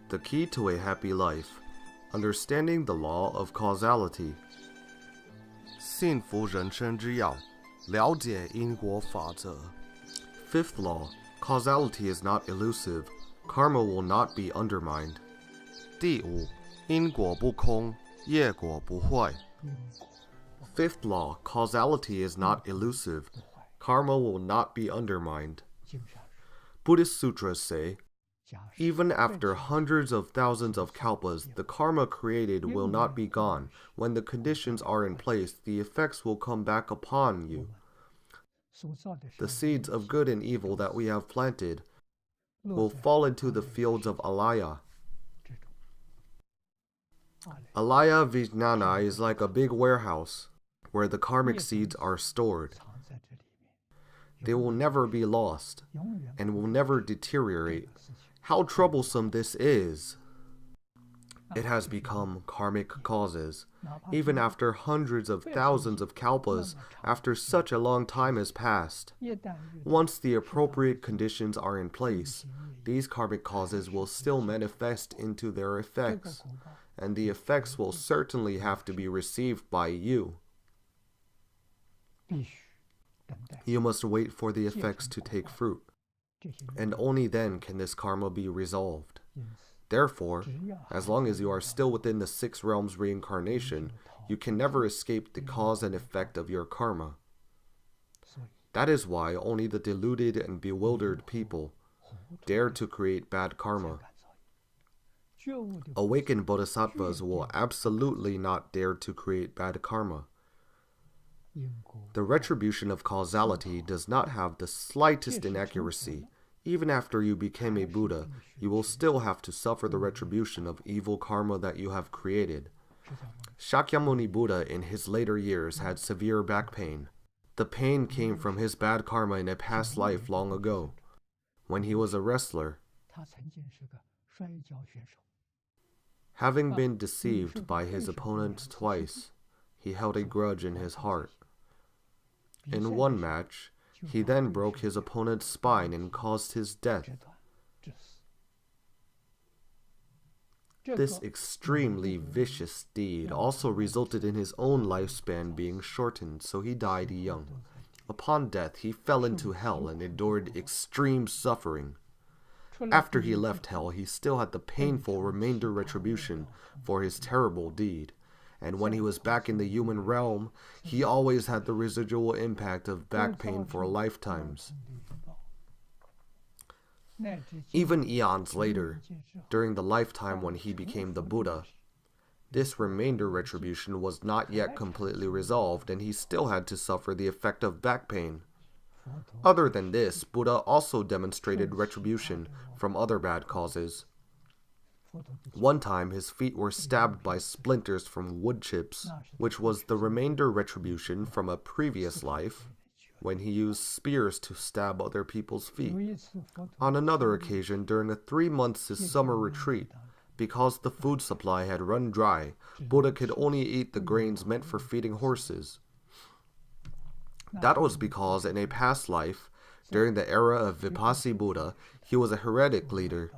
The Key to a Happy Life. Understanding the Law of Causality. 幸福人生之要，了解因果法则。Fifth law, causality is not elusive. Karma will not be undermined. 第五，因果不空，业果不坏。Fifth law, causality is not elusive. Karma will not be undermined. Buddhist sutras say, even after hundreds of thousands of kalpas, the karma created will not be gone. When the conditions are in place, the effects will come back upon you. The seeds of good and evil that we have planted will fall into the fields of alaya. Alaya vijnana is like a big warehouse where the karmic seeds are stored. They will never be lost and will never deteriorate. How troublesome this is! It has become karmic causes. Even after hundreds of thousands of kalpas, after such a long time has passed, once the appropriate conditions are in place, these karmic causes will still manifest into their effects, and the effects will certainly have to be received by you. You must wait for the effects to take fruit, and only then can this karma be resolved. Therefore, as long as you are still within the 6 realms reincarnation, you can never escape the cause and effect of your karma. That is why only the deluded and bewildered people dare to create bad karma. Awakened bodhisattvas will absolutely not dare to create bad karma. The retribution of causality does not have the slightest inaccuracy. Even after you became a Buddha, you will still have to suffer the retribution of evil karma that you have created. Shakyamuni Buddha in his later years had severe back pain. The pain came from his bad karma in a past life long ago, when he was a wrestler. Having been deceived by his opponent twice, he held a grudge in his heart. In one match, he then broke his opponent's spine and caused his death. This extremely vicious deed also resulted in his own lifespan being shortened, so he died young. Upon death, he fell into hell and endured extreme suffering. After he left hell, he still had the painful remainder retribution for his terrible deed. And when he was back in the human realm, he always had the residual impact of back pain for lifetimes. Even eons later, during the lifetime when he became the Buddha, this remainder retribution was not yet completely resolved, and he still had to suffer the effect of back pain. Other than this, Buddha also demonstrated retribution from other bad causes. One time, his feet were stabbed by splinters from wood chips, which was the remainder retribution from a previous life, when he used spears to stab other people's feet. On another occasion, during a 3 months summer retreat, because the food supply had run dry, Buddha could only eat the grains meant for feeding horses. That was because in a past life, during the era of Vipassana Buddha, he was a heretic leader.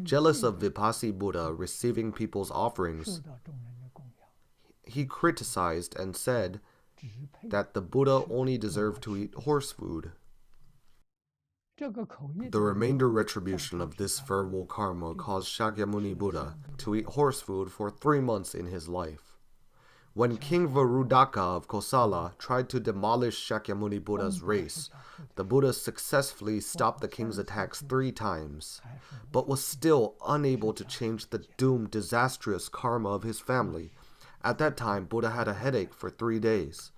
Jealous of Vipassana Buddha receiving people's offerings, he criticized and said that the Buddha only deserved to eat horse food. The remainder retribution of this verbal karma caused Shakyamuni Buddha to eat horse food for 3 months in his life. When King Varudaka of Kosala tried to demolish Shakyamuni Buddha's race, the Buddha successfully stopped the king's attacks 3 times, but was still unable to change the doomed, disastrous karma of his family. At that time, Buddha had a headache for 3 days.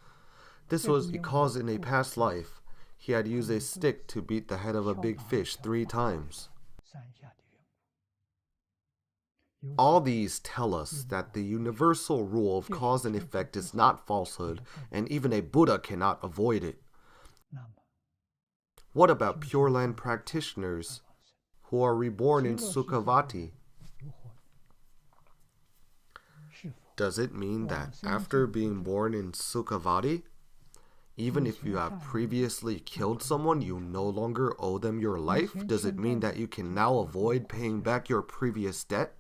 This was because in a past life, he had used a stick to beat the head of a big fish 3 times. All these tell us that the universal rule of cause and effect is not falsehood, and even a Buddha cannot avoid it. What about Pure Land practitioners who are reborn in Sukhavati? Does it mean that after being born in Sukhavati, Even if you have previously killed someone, you no longer owe them your life? Does it mean that you can now avoid paying back your previous debt?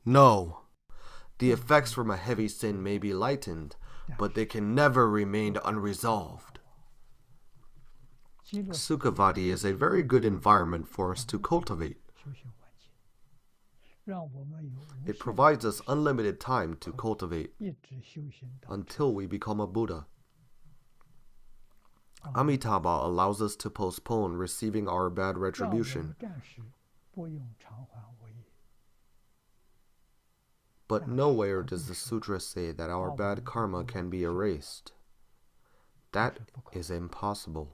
No. The effects from a heavy sin may be lightened, but they can never remain unresolved. Sukhavati is a very good environment for us to cultivate. It provides us unlimited time to cultivate until we become a Buddha. Amitabha allows us to postpone receiving our bad retribution. But nowhere does the sutra say that our bad karma can be erased. That is impossible.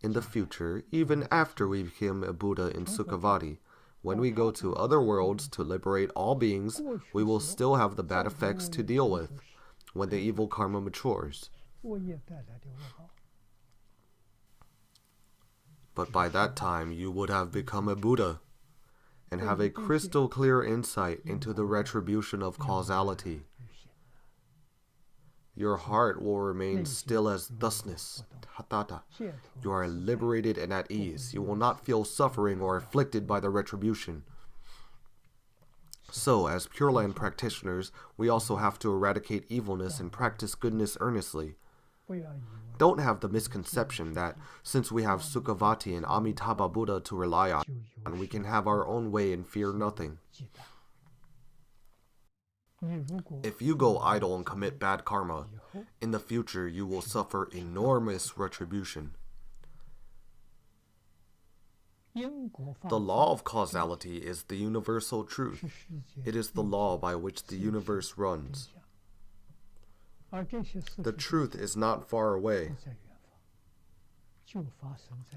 In the future, even after we become a Buddha in Sukhavati, when we go to other worlds to liberate all beings, we will still have the bad effects to deal with when the evil karma matures. But by that time, you would have become a Buddha and have a crystal clear insight into the retribution of causality. Your heart will remain still as thusness, tathata. You are liberated and at ease. You will not feel suffering or afflicted by the retribution. So, as Pure Land practitioners, we also have to eradicate evilness and practice goodness earnestly. Don't have the misconception that since we have Sukhavati and Amitabha Buddha to rely on, we can have our own way and fear nothing. If you go idle and commit bad karma, in the future you will suffer enormous retribution. The law of causality is the universal truth. It is the law by which the universe runs. The truth is not far away.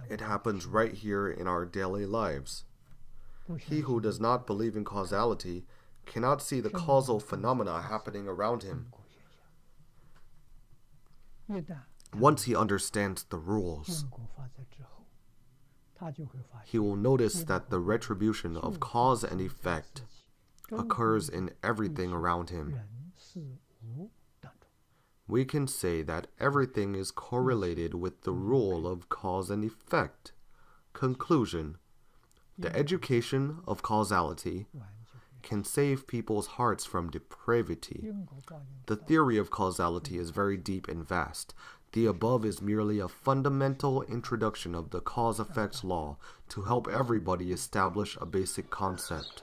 It happens right here in our daily lives. He who does not believe in causality cannot see the causal phenomena happening around him. Once he understands the rules, he will notice that the retribution of cause and effect occurs in everything around him. We can say that everything is correlated with the rule of cause and effect. Conclusion: the education of causality can save people's hearts from depravity. The theory of causality is very deep and vast. The above is merely a fundamental introduction of the cause-effect law to help everybody establish a basic concept.